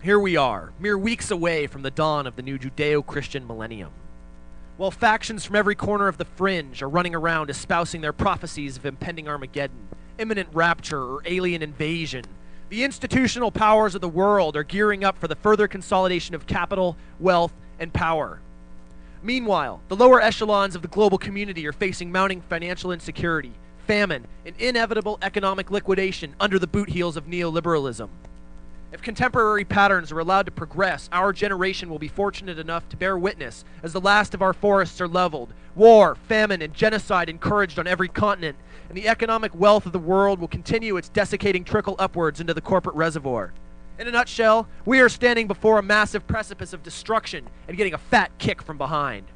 here we are, mere weeks away from the dawn of the new Judeo-Christian millennium. While factions from every corner of the fringe are running around espousing their prophecies of impending Armageddon, imminent rapture, or alien invasion, the institutional powers of the world are gearing up for the further consolidation of capital, wealth, and power. Meanwhile, the lower echelons of the global community are facing mounting financial insecurity, famine, and inevitable economic liquidation under the boot heels of neoliberalism. If contemporary patterns are allowed to progress, our generation will be fortunate enough to bear witness as the last of our forests are leveled, war, famine, and genocide encouraged on every continent, and the economic wealth of the world will continue its desiccating trickle upwards into the corporate reservoir. In a nutshell, we are standing before a massive precipice of destruction and getting a fat kick from behind.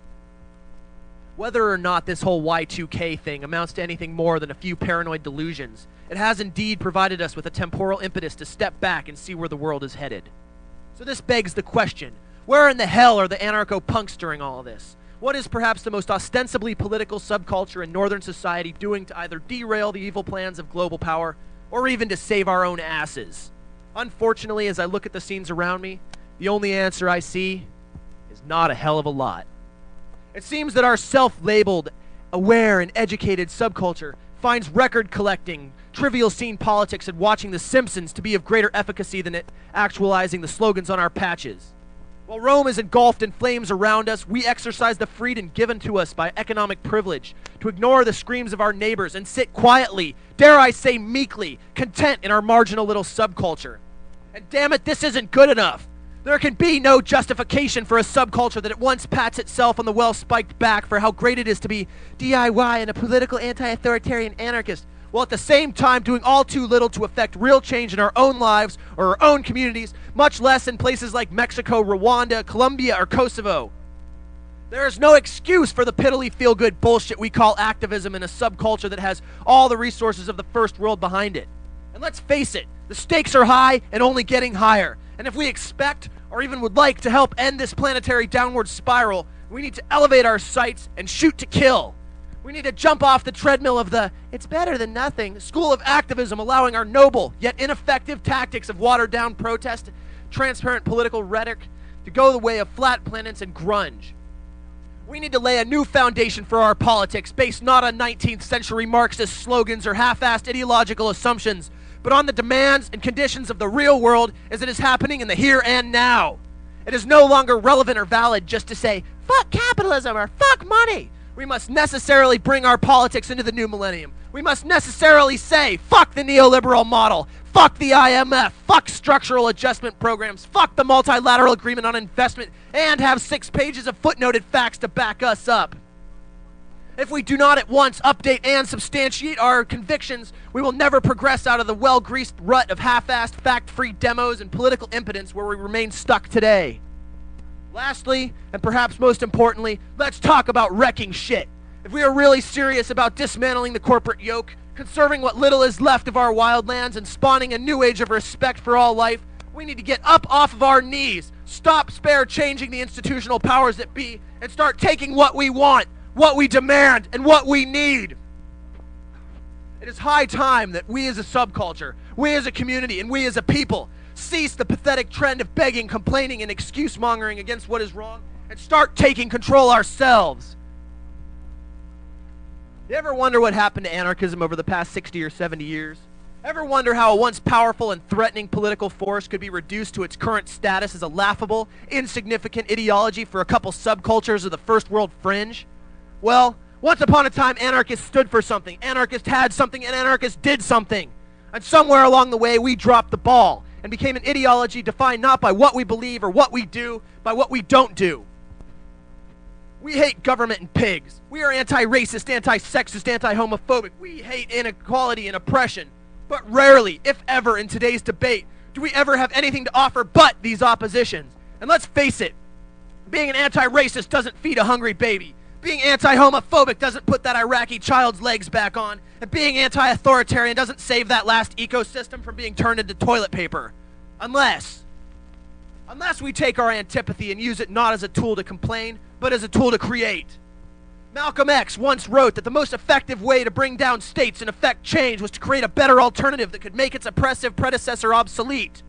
Whether or not this whole Y2K thing amounts to anything more than a few paranoid delusions, it has indeed provided us with a temporal impetus to step back and see where the world is headed. So this begs the question, where in the hell are the anarcho-punks during all of this? What is perhaps the most ostensibly political subculture in northern society doing to either derail the evil plans of global power, or even to save our own asses? Unfortunately, as I look at the scenes around me, the only answer I see is not a hell of a lot. It seems that our self-labeled, aware and educated subculture finds record collecting, trivial scene politics, and watching The Simpsons to be of greater efficacy than it actualizing the slogans on our patches. While Rome is engulfed in flames around us, we exercise the freedom given to us by economic privilege to ignore the screams of our neighbors and sit quietly, dare I say meekly, content in our marginal little subculture. And damn it, this isn't good enough. There can be no justification for a subculture that at once pats itself on the well-spiked back for how great it is to be DIY and a political anti-authoritarian anarchist, while at the same time doing all too little to affect real change in our own lives or our own communities, much less in places like Mexico, Rwanda, Colombia, or Kosovo. There is no excuse for the piddly feel-good bullshit we call activism in a subculture that has all the resources of the first world behind it. And let's face it, the stakes are high and only getting higher. And if we expect, or even would like, to help end this planetary downward spiral, we need to elevate our sights and shoot to kill. We need to jump off the treadmill of the "it's better than nothing" school of activism, allowing our noble yet ineffective tactics of watered-down protest, transparent political rhetoric, to go the way of flat planets and grunge. We need to lay a new foundation for our politics based not on 19th century Marxist slogans or half-assed ideological assumptions, but on the demands and conditions of the real world as it is happening in the here and now. It is no longer relevant or valid just to say, "fuck capitalism" or "fuck money." We must necessarily bring our politics into the new millennium. We must necessarily say, fuck the neoliberal model, fuck the IMF, fuck structural adjustment programs, fuck the multilateral agreement on investment, and have 6 pages of footnoted facts to back us up. If we do not at once update and substantiate our convictions, we will never progress out of the well-greased rut of half-assed, fact-free demos and political impotence where we remain stuck today. Lastly, and perhaps most importantly, let's talk about wrecking shit. If we are really serious about dismantling the corporate yoke, conserving what little is left of our wildlands, and spawning a new age of respect for all life, we need to get up off of our knees, stop spare changing the institutional powers that be, and start taking what we want, what we demand, and what we need. It is high time that we as a subculture, we as a community, and we as a people cease the pathetic trend of begging, complaining, and excuse-mongering against what is wrong, and start taking control ourselves. You ever wonder what happened to anarchism over the past 60 or 70 years? Ever wonder how a once powerful and threatening political force could be reduced to its current status as a laughable, insignificant ideology for a couple subcultures of the first world fringe? Well, once upon a time, anarchists stood for something, anarchists had something, and anarchists did something. And somewhere along the way, we dropped the ball and became an ideology defined not by what we believe or what we do, by what we don't do. We hate government and pigs. We are anti-racist, anti-sexist, anti-homophobic. We hate inequality and oppression. But rarely, if ever, in today's debate, do we ever have anything to offer but these oppositions. And let's face it, being an anti-racist doesn't feed a hungry baby. Being anti-homophobic doesn't put that Iraqi child's legs back on. And being anti-authoritarian doesn't save that last ecosystem from being turned into toilet paper. Unless we take our antipathy and use it not as a tool to complain, but as a tool to create. Malcolm X once wrote that the most effective way to bring down states and effect change was to create a better alternative that could make its oppressive predecessor obsolete.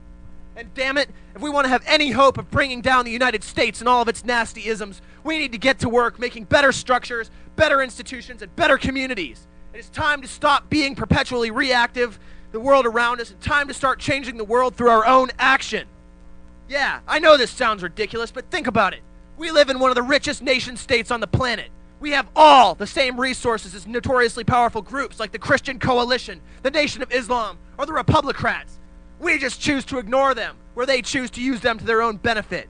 And damn it, if we want to have any hope of bringing down the United States and all of its nasty isms, we need to get to work making better structures, better institutions, and better communities. It is time to stop being perpetually reactive to the world around us and time to start changing the world through our own action. Yeah, I know this sounds ridiculous, but think about it. We live in one of the richest nation states on the planet. We have all the same resources as notoriously powerful groups like the Christian Coalition, the Nation of Islam, or the Republicrats. We just choose to ignore them, where they choose to use them to their own benefit.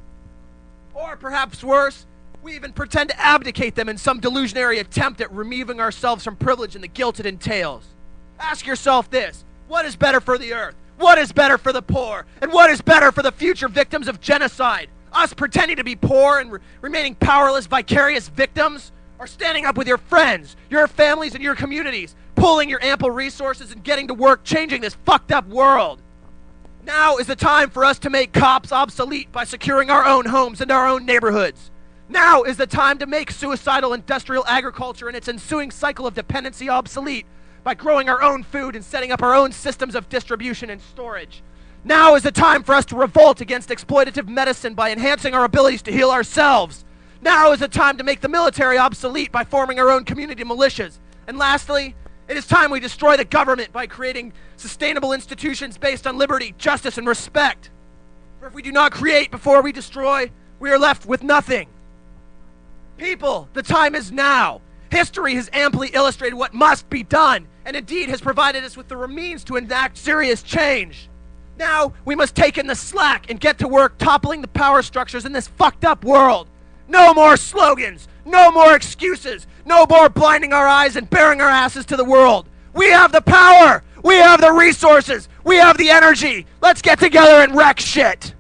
Or perhaps worse, we even pretend to abdicate them in some delusionary attempt at removing ourselves from privilege and the guilt it entails. Ask yourself this: what is better for the earth? What is better for the poor? And what is better for the future victims of genocide? Us pretending to be poor and remaining powerless vicarious victims? Or standing up with your friends, your families, and your communities, pooling your ample resources and getting to work changing this fucked up world? Now is the time for us to make cops obsolete by securing our own homes and our own neighborhoods. Now is the time to make suicidal industrial agriculture and its ensuing cycle of dependency obsolete by growing our own food and setting up our own systems of distribution and storage. Now is the time for us to revolt against exploitative medicine by enhancing our abilities to heal ourselves. Now is the time to make the military obsolete by forming our own community militias. And lastly, it is time we destroy the government by creating sustainable institutions based on liberty, justice, and respect. For if we do not create before we destroy, we are left with nothing. People, the time is now. History has amply illustrated what must be done, and indeed has provided us with the means to enact serious change. Now, we must take in the slack and get to work toppling the power structures in this fucked up world. No more slogans, no more excuses, no more blinding our eyes and baring our asses to the world. We have the power, we have the resources, we have the energy. Let's get together and wreck shit.